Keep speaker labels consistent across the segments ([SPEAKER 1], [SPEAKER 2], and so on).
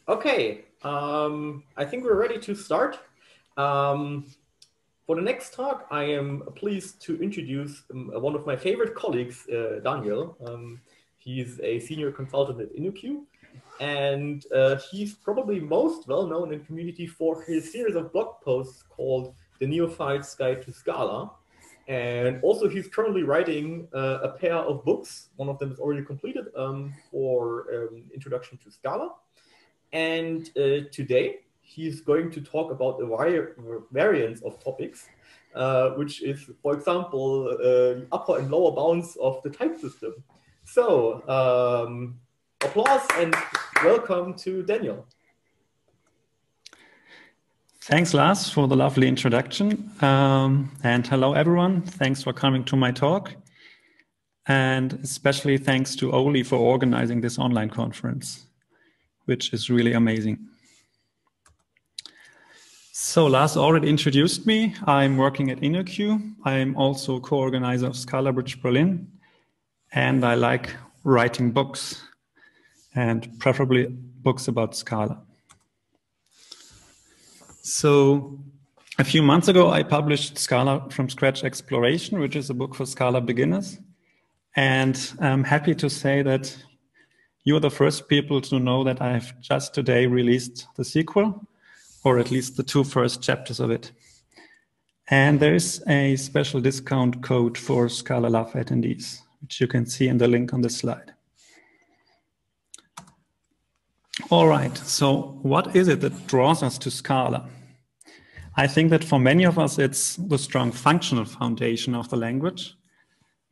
[SPEAKER 1] Okay, I think we're ready to start. For the next talk, I am pleased to introduce one of my favorite colleagues, Daniel. He's a senior consultant at INNOQ, and he's probably most well known in the community for his series of blog posts called The Neophyte's Guide to Scala. And also he's currently writing a pair of books. One of them is already completed for Introduction to Scala. And today he's going to talk about a variance of topics, which is, for example, upper and lower bounds of the type system. So applause and welcome to Daniel.
[SPEAKER 2] Thanks, Lars, for the lovely introduction. And hello, everyone. Thanks for coming to my talk. And especially thanks to Oli for organizing this online conference, which is really amazing. So Lars already introduced me. I'm working at INNOQ. I'm also co-organizer of ScalaBridge Berlin. And I like writing books, and preferably books about Scala. So a few months ago, I published Scala from Scratch Exploration, which is a book for Scala beginners. And I'm happy to say that you're the first people to know that I've just today released the sequel, or at least the two first chapters of it. And there is a special discount code for Scala Love attendees, which you can see in the link on this slide. All right, so what is it that draws us to Scala? I think that for many of us, it's the strong functional foundation of the language,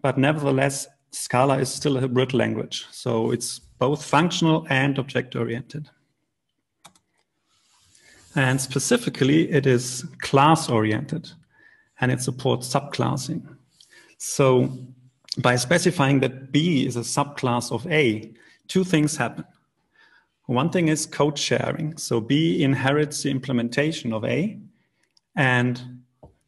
[SPEAKER 2] but nevertheless, Scala is still a hybrid language. So it's both functional and object-oriented. And specifically, it is class-oriented, and it supports subclassing. So by specifying that B is a subclass of A, two things happen. One thing is code sharing. So B inherits the implementation of A. And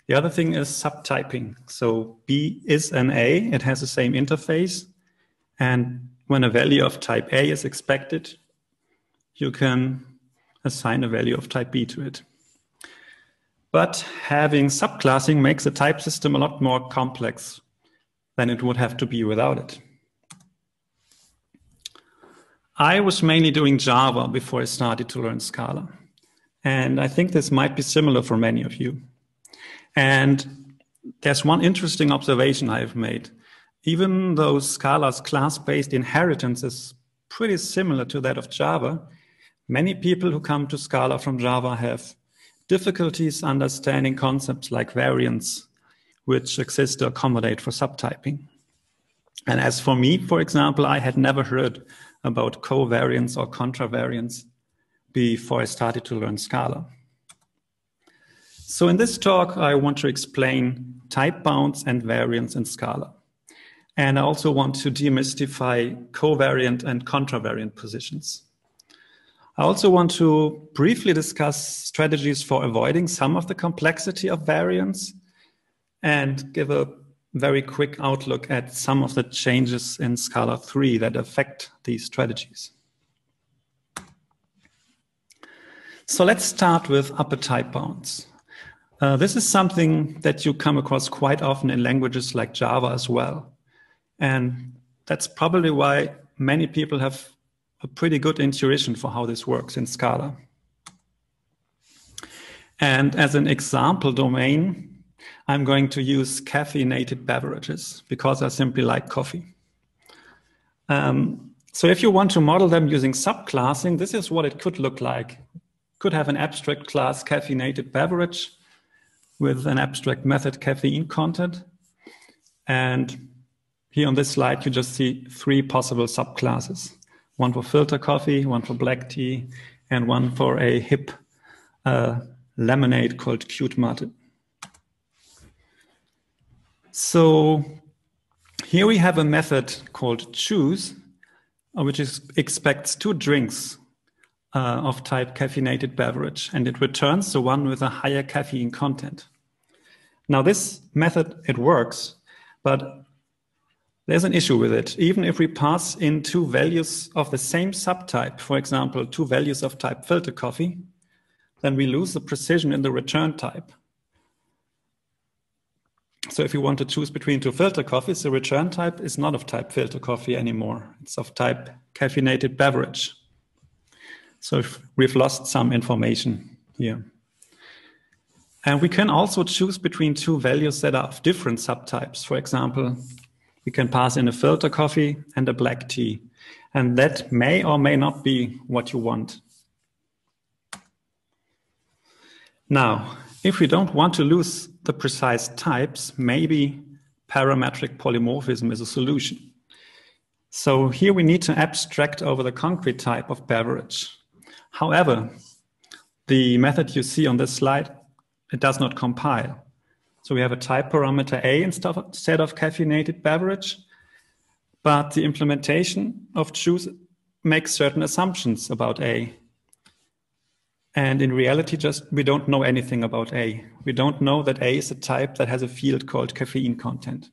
[SPEAKER 2] the other thing is subtyping. So B is an A, it has the same interface. And when a value of type A is expected, you can assign a value of type B to it. But having subclassing makes the type system a lot more complex than it would have to be without it. I was mainly doing Java before I started to learn Scala. And I think this might be similar for many of you. And there's one interesting observation I've made. Even though Scala's class-based inheritance is pretty similar to that of Java, many people who come to Scala from Java have difficulties understanding concepts like variance, which exist to accommodate for subtyping. And as for me, for example, I had never heard about covariance or contravariance before I started to learn Scala. So in this talk, I want to explain typebounds and variance in Scala. And I also want to demystify covariant and contravariant positions. I also want to briefly discuss strategies for avoiding some of the complexity of variance and give a very quick outlook at some of the changes in Scala 3 that affect these strategies. So let's start with upper type bounds. This is something that you come across quite often in languages like Java as well. And that's probably why many people have a pretty good intuition for how this works in Scala. And as an example domain, I'm going to use caffeinated beverages because I simply like coffee. So if you want to model them using subclassing, this is what it could look like. Could have an abstract class caffeinated beverage with an abstract method caffeine content. And here on this slide, you just see three possible subclasses. One for filter coffee, one for black tea, and one for a hip lemonade called Cute Mate. So here we have a method called choose, which expects two drinks of type caffeinated beverage, and it returns the one with a higher caffeine content. Now this method, it works, but there's an issue with it. Even if we pass in two values of the same subtype, for example, two values of type filter coffee, then we lose the precision in the return type. So if you want to choose between two filter coffees, the return type is not of type filter coffee anymore. It's of type caffeinated beverage. So we've lost some information here. And we can also choose between two values that are of different subtypes. For example, we can pass in a filter coffee and a black tea. And that may or may not be what you want. Now, if we don't want to lose the precise types, maybe parametric polymorphism is a solution. So here we need to abstract over the concrete type of beverage. However, the method you see on this slide, it does not compile. So we have a type parameter A instead of caffeinated beverage, but the implementation of choose makes certain assumptions about A. And in reality, we don't know anything about A. We don't know that A is a type that has a field called caffeine content.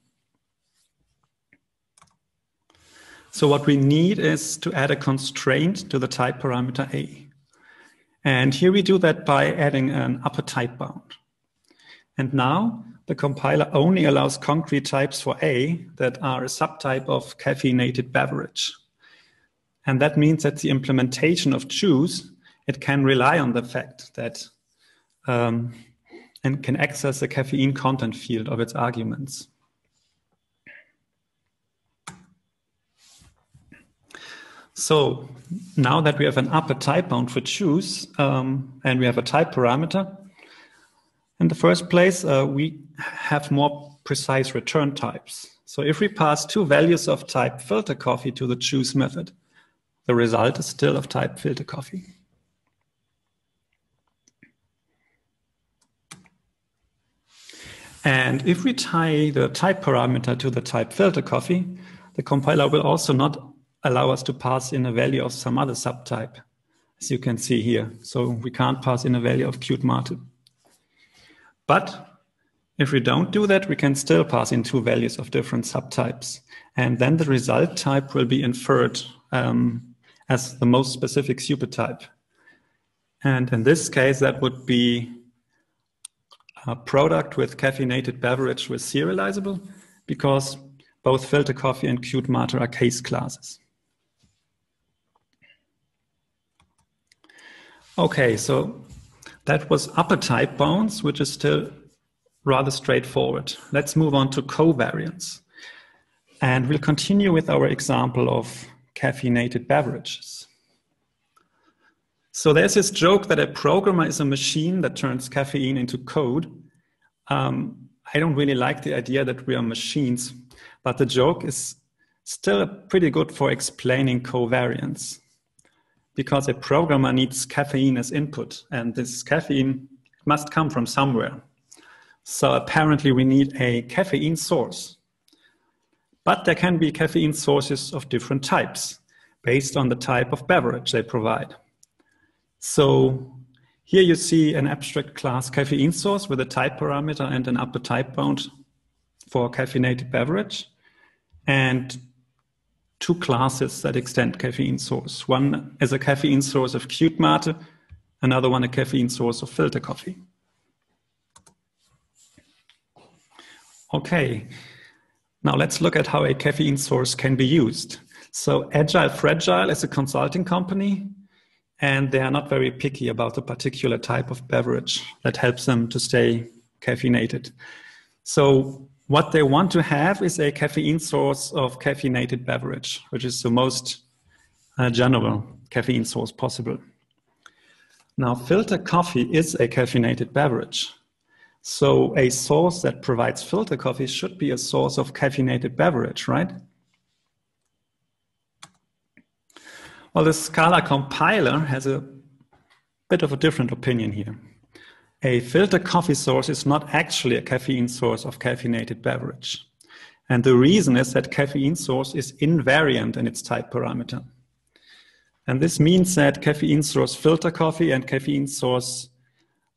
[SPEAKER 2] So what we need is to add a constraint to the type parameter A. And here we do that by adding an upper type bound. And now the compiler only allows concrete types for A that are a subtype of caffeinated beverage. And that means that the implementation of choose, it can rely on the fact that and can access the caffeine content field of its arguments. So now that we have an upper type bound for choose and we have a type parameter, in the first place, we have more precise return types. So if we pass two values of type filter coffee to the choose method, the result is still of type filter coffee. And if we tie the type parameter to the type filter coffee, the compiler will also not allow us to pass in a value of some other subtype, as you can see here. So we can't pass in a value of cute mate. But if we don't do that, we can still pass in two values of different subtypes. And then the result type will be inferred as the most specific supertype. And in this case, that would be a product with caffeinated beverage with serializable, because both filter coffee and cute mate are case classes. Okay, so that was upper type bounds, which is still rather straightforward. Let's move on to covariance. And we'll continue with our example of caffeinated beverages. So there's this joke that a programmer is a machine that turns caffeine into code. I don't really like the idea that we are machines, but the joke is still pretty good for explaining covariance, because a programmer needs caffeine as input, and this caffeine must come from somewhere. So apparently we need a caffeine source. But there can be caffeine sources of different types, based on the type of beverage they provide. So here you see an abstract class caffeine source with a type parameter and an upper type bound for caffeinated beverage, and two classes that extend caffeine source. One is a caffeine source of cute mate, another one a caffeine source of filter coffee. Okay, now let's look at how a caffeine source can be used. So Agile Fragile is a consulting company, and they are not very picky about a particular type of beverage that helps them to stay caffeinated. So what they want to have is a caffeine source of caffeinated beverage, which is the most general caffeine source possible. Now, filter coffee is a caffeinated beverage. So a source that provides filter coffee should be a source of caffeinated beverage, right? Well, the Scala compiler has a bit of a different opinion here. A filter coffee source is not actually a caffeine source of caffeinated beverage. And the reason is that caffeine source is invariant in its type parameter. And this means that caffeine source filter coffee and caffeine source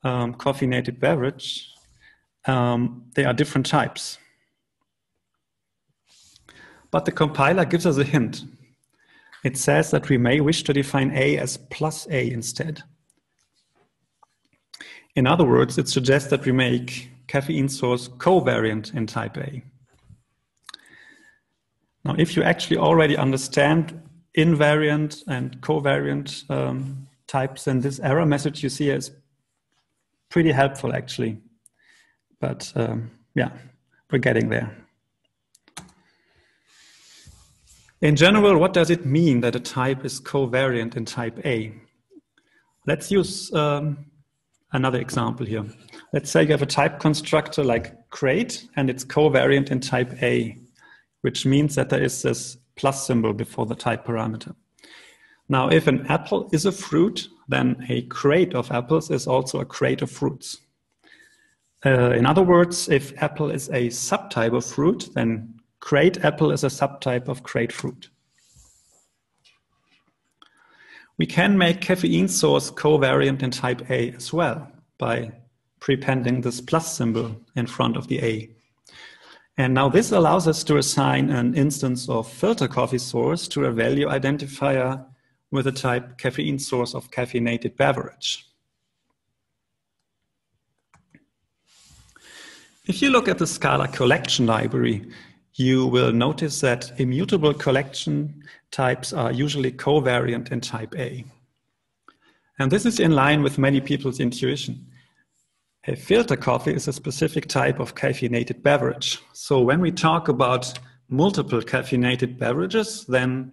[SPEAKER 2] caffeinated beverage, they are different types. But the compiler gives us a hint. It says that we may wish to define A as plus A instead. In other words, it suggests that we make caffeine source covariant in type A. Now, if you actually already understand invariant and covariant types, then this error message you see is pretty helpful actually. But yeah, we're getting there. In general, what does it mean that a type is covariant in type A? Let's use another example here. Let's say you have a type constructor like crate and it's covariant in type A, which means that there is this plus symbol before the type parameter. Now, if an apple is a fruit, then a crate of apples is also a crate of fruits. In other words, if apple is a subtype of fruit, then crate apple is a subtype of crate fruit. We can make caffeine source covariant in type A as well by prepending this plus symbol in front of the A. And now this allows us to assign an instance of filter coffee source to a value identifier with a type caffeine source of caffeinated beverage. If you look at the Scala collection library, you will notice that immutable collection types are usually covariant in type A. And this is in line with many people's intuition. A filter coffee is a specific type of caffeinated beverage. So when we talk about multiple caffeinated beverages, then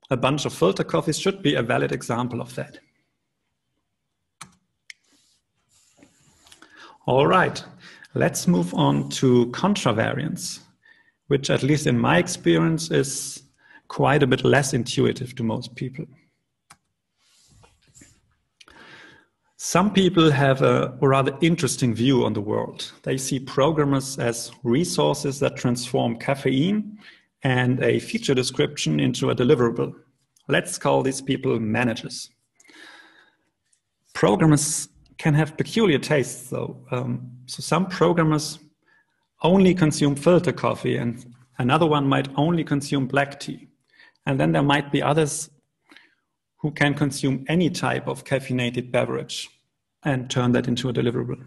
[SPEAKER 2] a bunch of filter coffees should be a valid example of that. All right, let's move on to contravariance, which at least in my experience is quite a bit less intuitive to most people. Some people have a rather interesting view on the world. They see programmers as resources that transform caffeine and a feature description into a deliverable. Let's call these people managers. Programmers can have peculiar tastes, though. So some programmers only consume filter coffee, and another one might only consume black tea. And then there might be others who can consume any type of caffeinated beverage and turn that into a deliverable.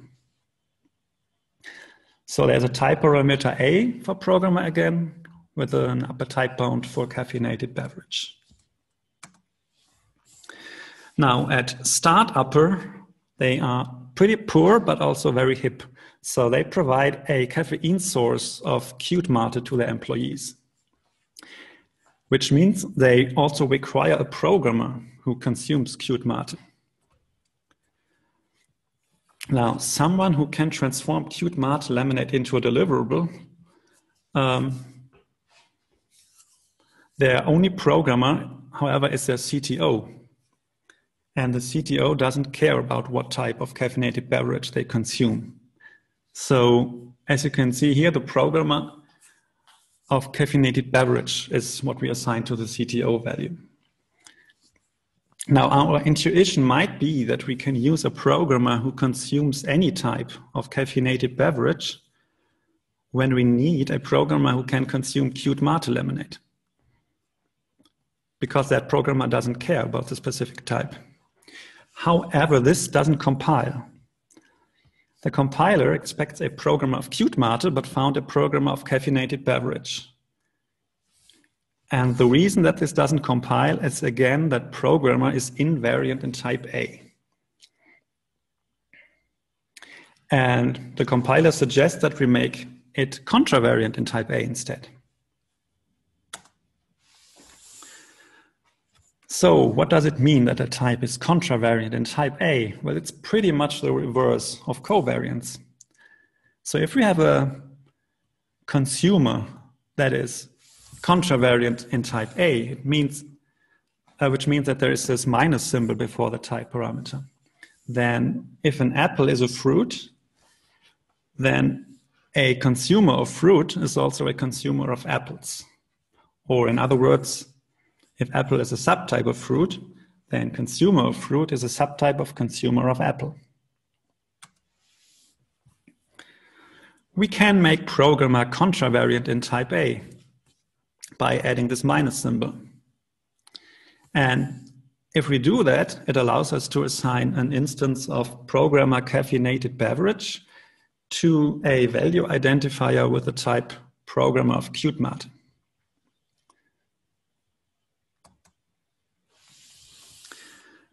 [SPEAKER 2] So there's a type parameter A for programmer again, with an upper type bound for caffeinated beverage. Now at Startupr, they are pretty poor, but also very hip. So they provide a caffeine source of cute mate to their employees, which means they also require a programmer who consumes cute mate. Now, someone who can transform cute mate laminate into a deliverable, their only programmer, however, is their CTO. And the CTO doesn't care about what type of caffeinated beverage they consume. So, as you can see here, the programmer of caffeinated beverage is what we assign to the CTO value. Now, our intuition might be that we can use a programmer who consumes any type of caffeinated beverage when we need a programmer who can consume cute mate lemonade, because that programmer doesn't care about the specific type. However, this doesn't compile. The compiler expects a programmer of cute mate, but found a programmer of caffeinated beverage. And the reason that this doesn't compile is, again, that programmer is invariant in type A. And the compiler suggests that we make it contravariant in type A instead. So what does it mean that a type is contravariant in type A? Well, it's pretty much the reverse of covariance. So if we have a consumer that is contravariant in type A, it means, which means that there is this minus symbol before the type parameter. Then if an apple is a fruit, then a consumer of fruit is also a consumer of apples. Or in other words, if apple is a subtype of fruit, then consumer of fruit is a subtype of consumer of apple. We can make programmer contravariant in type A. by adding this minus symbol. And if we do that, it allows us to assign an instance of programmer caffeinated beverage to a value identifier with the type programmer of cute mate.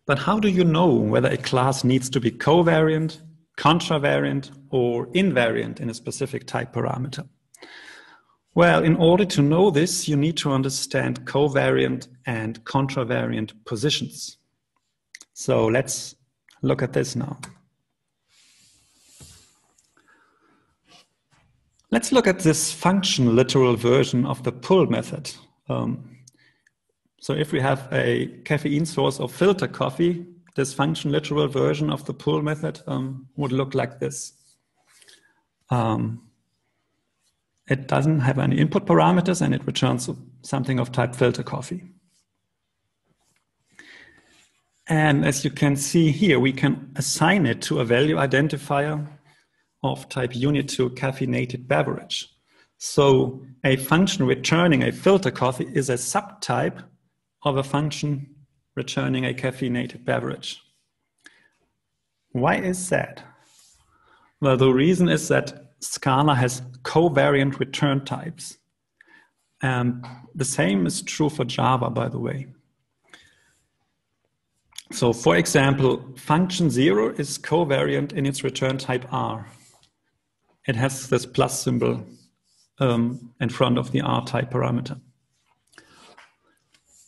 [SPEAKER 2] But how do you know whether a class needs to be covariant, contravariant, or invariant in a specific type parameter? Well, in order to know this, you need to understand covariant and contravariant positions. So let's look at this now. Let's look at this function literal version of the pull method. So if we have a caffeine source of filter coffee, this function literal version of the pull method would look like this. It doesn't have any input parameters and it returns something of type filter coffee. And as you can see here, we can assign it to a value identifier of type unit to caffeinated beverage. So a function returning a filter coffee is a subtype of a function returning a caffeinated beverage. Why is that? Well, the reason is that Scala has covariant return types. The same is true for Java, by the way. So for example, function 0 is covariant in its return type R. It has this plus symbol in front of the R type parameter.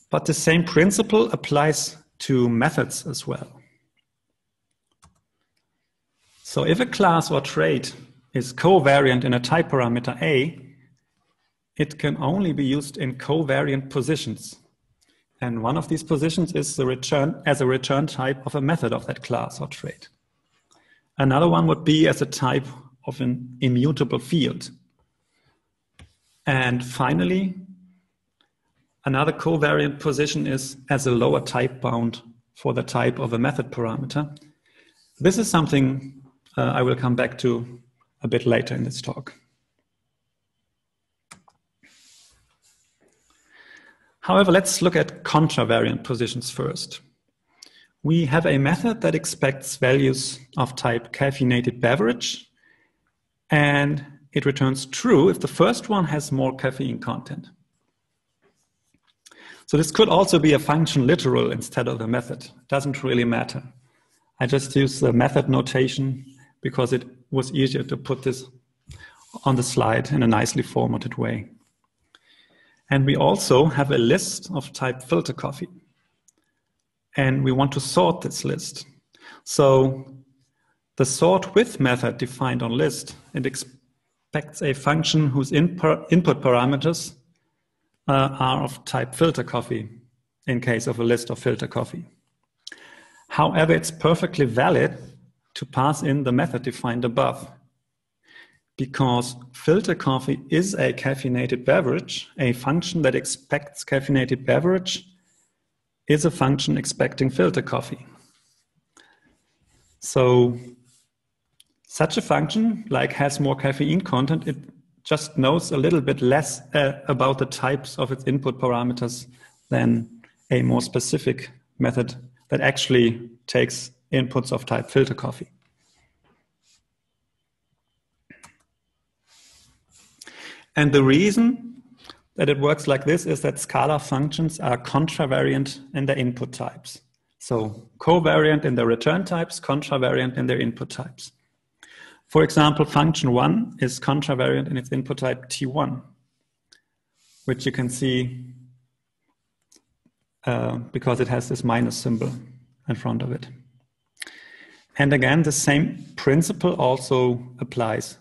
[SPEAKER 2] But the same principle applies to methods as well. So if a class or trait is covariant in a type parameter A, it can only be used in covariant positions. And one of these positions is the return as a return type of a method of that class or trait. Another one would be as a type of an immutable field. And finally, another covariant position is as a lower type bound for the type of a method parameter. This is something I will come back to a bit later in this talk. However, let's look at contravariant positions first. We have a method that expects values of type caffeinated beverage, and it returns true if the first one has more caffeine content. So this could also be a function literal instead of the method. It doesn't really matter. I just use the method notation because it was easier to put this on the slide in a nicely formatted way. And we also have a list of type filter coffee. And we want to sort this list. So the sort with method defined on list, it expects a function whose input parameters are of type filter coffee in case of a list of filter coffee. However, it's perfectly valid to pass in the method defined above, because filter coffee is a caffeinated beverage. A function that expects caffeinated beverage is a function expecting filter coffee. So such a function, like has more caffeine content, it just knows a little bit less about the types of its input parameters than a more specific method that actually takes inputs of type filter coffee. And the reason that it works like this is that Scala functions are contravariant in their input types. So covariant in their return types, contravariant in their input types. For example, function 1 is contravariant in its input type T1, which you can see because it has this minus symbol in front of it. And again, the same principle also applies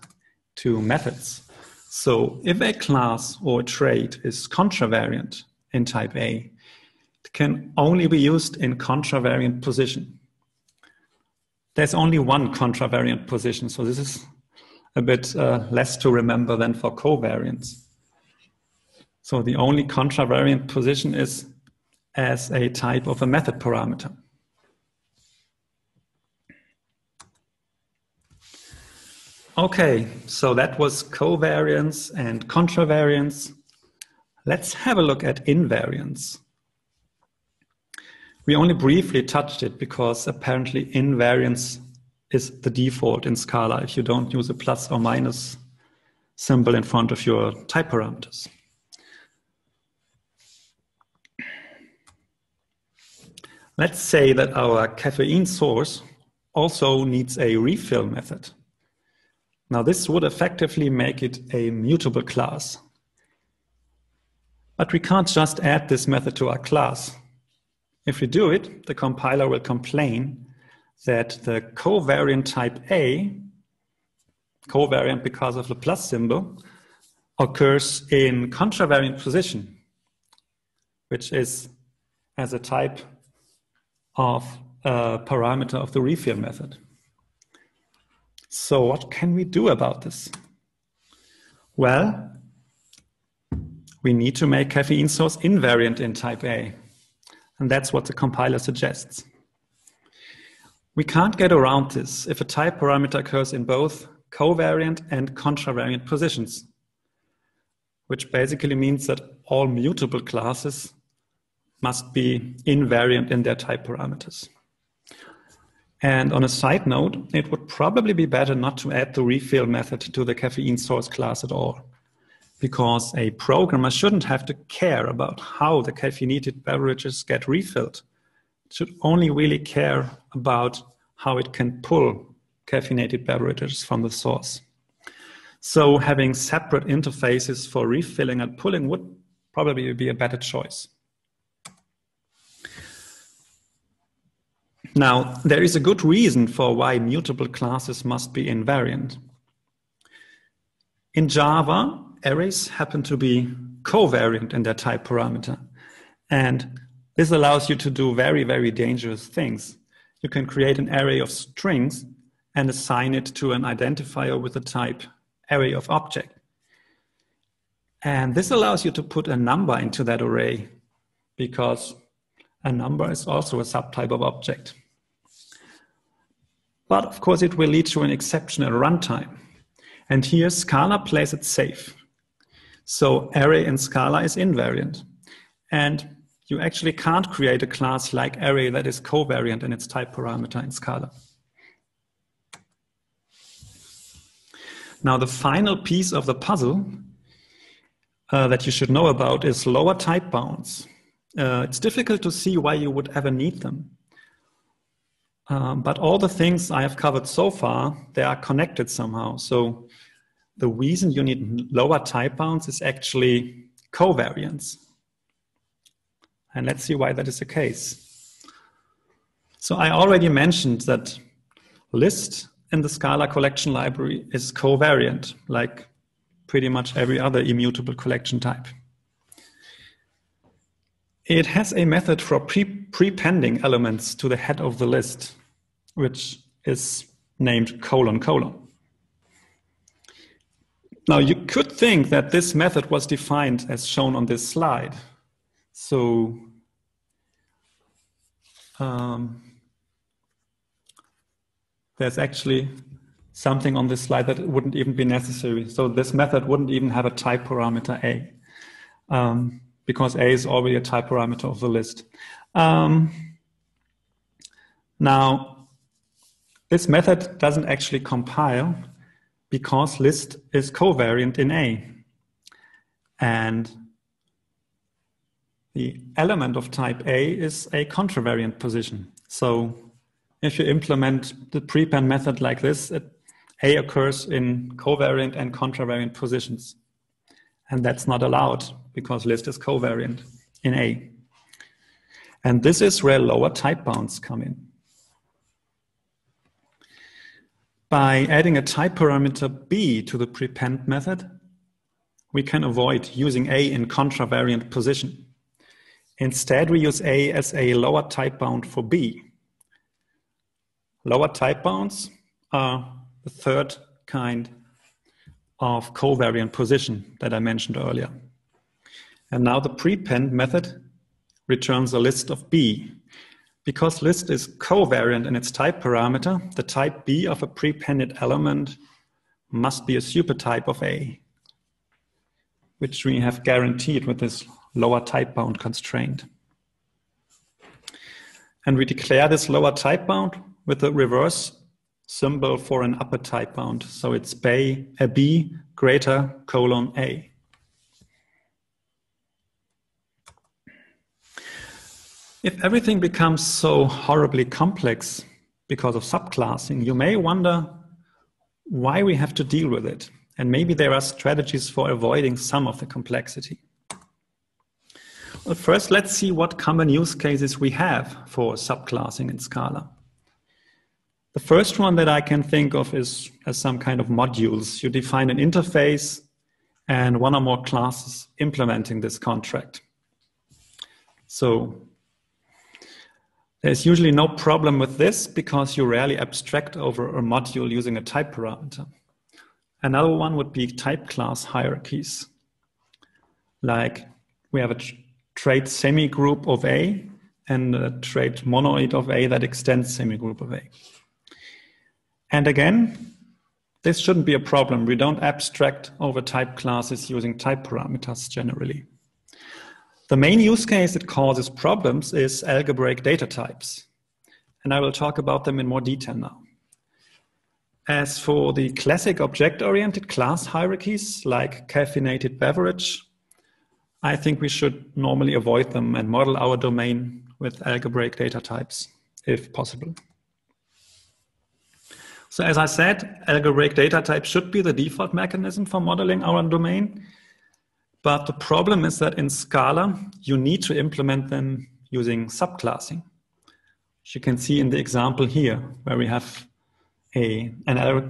[SPEAKER 2] to methods. So if a class or a trait is contravariant in type A, it can only be used in contravariant position. There's only one contravariant position, so this is a bit less to remember than for covariance. So the only contravariant position is as a type of a method parameter. Okay, so that was covariance and contravariance. Let's have a look at invariance. We only briefly touched it because apparently invariance is the default in Scala if you don't use a plus or minus symbol in front of your type parameters. Let's say that our caffeine source also needs a refill method. Now this would effectively make it a mutable class. But we can't just add this method to our class. If we do it, the compiler will complain that the covariant type A, covariant because of the plus symbol, occurs in contravariant position, which is as a type of a parameter of the refill method. So what can we do about this? Well, we need to make caffeine source invariant in type A. And that's what the compiler suggests. We can't get around this if a type parameter occurs in both covariant and contravariant positions, which basically means that all mutable classes must be invariant in their type parameters. And on a side note, it would probably be better not to add the refill method to the caffeine source class at all, because a programmer shouldn't have to care about how the caffeinated beverages get refilled. It should only really care about how it can pull caffeinated beverages from the source. So having separate interfaces for refilling and pulling would probably be a better choice. Now, there is a good reason for why mutable classes must be invariant. In Java, arrays happen to be covariant in their type parameter. And this allows you to do very, very dangerous things. You can create an array of strings and assign it to an identifier with the type array of object. And this allows you to put a number into that array because a number is also a subtype of object. But of course, it will lead to an exception at runtime. And here Scala plays it safe. So array in Scala is invariant. And you actually can't create a class like array that is covariant in its type parameter in Scala. Now the final piece of the puzzle that you should know about is lower type bounds. It's difficult to see why you would ever need them. But all the things I have covered so far, they are connected somehow. So the reason you need lower type bounds is actually covariance. And let's see why that is the case. So I already mentioned that list in the Scala collection library is covariant, like pretty much every other immutable collection type. It has a method for prepending elements to the head of the list, which is named : Now you could think that this method was defined as shown on this slide. So there's actually something on this slide that wouldn't even be necessary. So this method wouldn't even have a type parameter A, because A is already a type parameter of the list. Now, this method doesn't actually compile because list is covariant in A. And the element of type A is a contravariant position. So if you implement the prepend method like this, A occurs in covariant and contravariant positions. And that's not allowed because list is covariant in A. And this is where lower type bounds come in. By adding a type parameter B to the prepend method, we can avoid using A in contravariant position. Instead, we use A as a lower type bound for B. Lower type bounds are the third kind of covariant position that I mentioned earlier. And now the prepend method returns a list of B. Because list is covariant in its type parameter, the type B of a prepended element must be a supertype of A. which we have guaranteed with this lower type bound constraint. And we declare this lower type bound with the reverse symbol for an upper type bound. So it's B greater colon A. If everything becomes so horribly complex because of subclassing, you may wonder why we have to deal with it. And maybe there are strategies for avoiding some of the complexity. Well, first, let's see what common use cases we have for subclassing in Scala. The first one that I can think of is as some kind of modules. You define an interface and one or more classes implementing this contract. So there's usually no problem with this because you rarely abstract over a module using a type parameter. Another one would be type class hierarchies. Like we have a trait semigroup of A and a trait monoid of A that extends semigroup of A. And again, this shouldn't be a problem. We don't abstract over type classes using type parameters generally. The main use case that causes problems is algebraic data types. And I will talk about them in more detail now. As for the classic object-oriented class hierarchies like caffeinated beverage, I think we should normally avoid them and model our domain with algebraic data types, if possible. So as I said, algebraic data type should be the default mechanism for modeling our domain. But the problem is that in Scala, you need to implement them using subclassing. As you can see in the example here, where we have an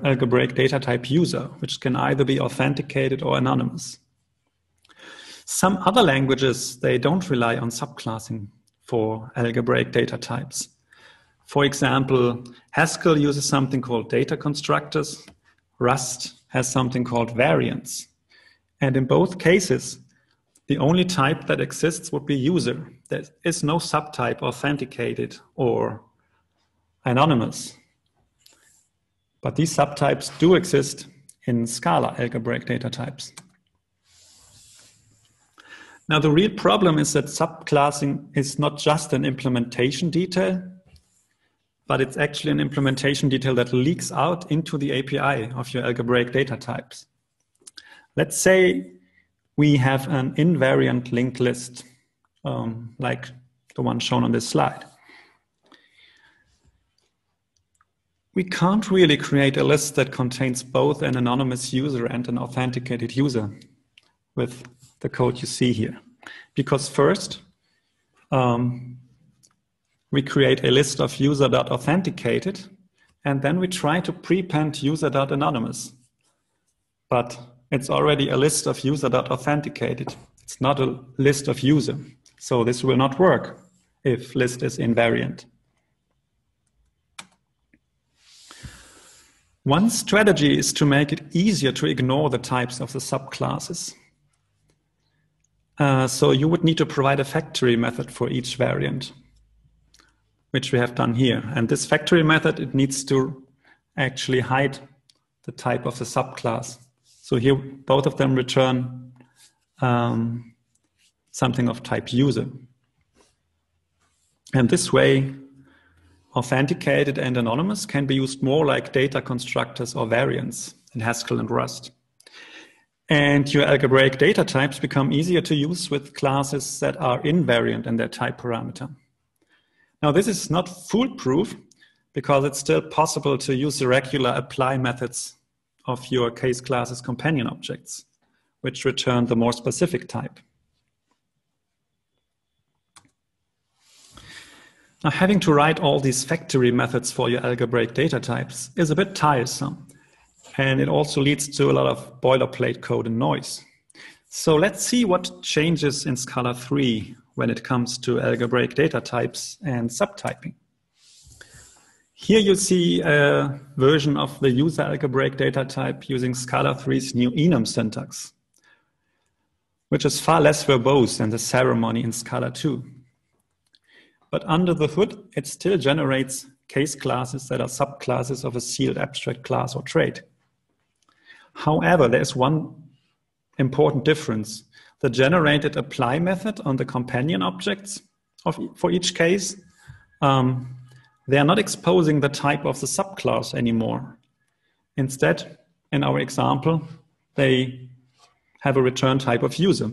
[SPEAKER 2] algebraic data type user, which can either be authenticated or anonymous. Some other languages, they don't rely on subclassing for algebraic data types. For example, Haskell uses something called data constructors. Rust has something called variance. And in both cases, the only type that exists would be user. There is no subtype authenticated or anonymous. But these subtypes do exist in Scala algebraic data types. Now, the real problem is that subclassing is not just an implementation detail, but it's actually an implementation detail that leaks out into the API of your algebraic data types. Let's say we have an invariant linked list, like the one shown on this slide. We can't really create a list that contains both an anonymous user and an authenticated user with the code you see here. Because first, we create a list of user.authenticated, and then we try to prepend user.anonymous. But it's already a list of user.authenticated. It's not a list of user. So this will not work if list is invariant. One strategy is to make it easier to ignore the types of the subclasses. So you would need to provide a factory method for each variant, which we have done here. And this factory method, it needs to actually hide the type of the subclass. So here, both of them return something of type user. And this way, authenticated and anonymous can be used more like data constructors or variants in Haskell and Rust. And your algebraic data types become easier to use with classes that are invariant in their type parameter. Now, this is not foolproof because it's still possible to use the regular apply methods of your case class's companion objects, which return the more specific type. Now, having to write all these factory methods for your algebraic data types is a bit tiresome, and it also leads to a lot of boilerplate code and noise. So let's see what changes in Scala 3 when it comes to algebraic data types and subtyping. Here you see a version of the user algebraic data type using Scala 3's new enum syntax, which is far less verbose than the ceremony in Scala 2. But under the hood, it still generates case classes that are subclasses of a sealed abstract class or trait. However, there's one important difference. The generated apply method on the companion objects for each case, they are not exposing the type of the subclass anymore. Instead, in our example, they have a return type of user.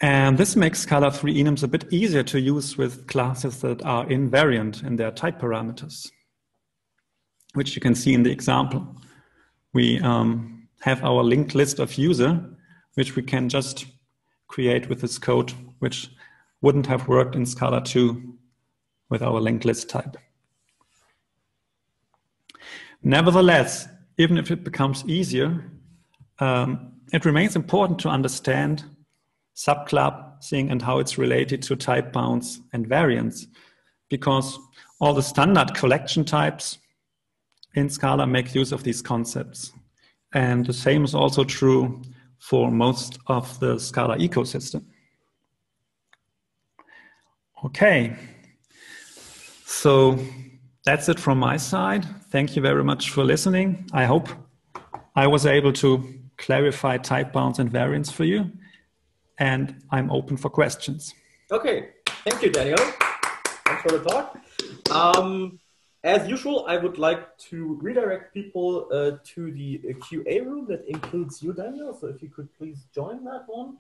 [SPEAKER 2] And this makes Scala 3 enums a bit easier to use with classes that are invariant in their type parameters, which you can see in the example. We have our linked list of user, which we can just create with this code, which wouldn't have worked in Scala 2 with our linked list type. Nevertheless, even if it becomes easier, it remains important to understand subclassing and how it's related to type bounds and variance, because all the standard collection types in Scala make use of these concepts. And the same is also true for most of the Scala ecosystem. Okay, so that's it from my side. Thank you very much for listening. I hope I was able to clarify type bounds and variance for you, and I'm open for questions.
[SPEAKER 1] Okay, thank you, Daniel. Thanks for the talk. As usual, I would like to redirect people to the QA room that includes you, Daniel. So if you could please join that one.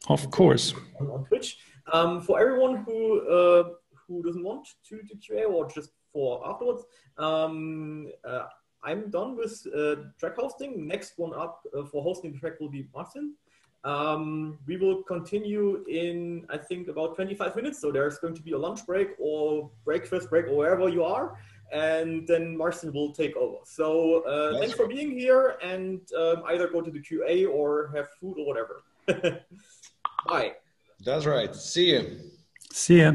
[SPEAKER 2] Of course.
[SPEAKER 1] On Twitch. For everyone who doesn't want to do QA or just for afterwards, I'm done with track hosting. Next one up for hosting the track will be Martin. We will continue in, I think, about 25 minutes. So there's going to be a lunch break or breakfast break or wherever you are. And then Martin will take over. So thanks for being here, and either go to the QA or have food or whatever. Bye.
[SPEAKER 3] That's right. See you.
[SPEAKER 2] See ya.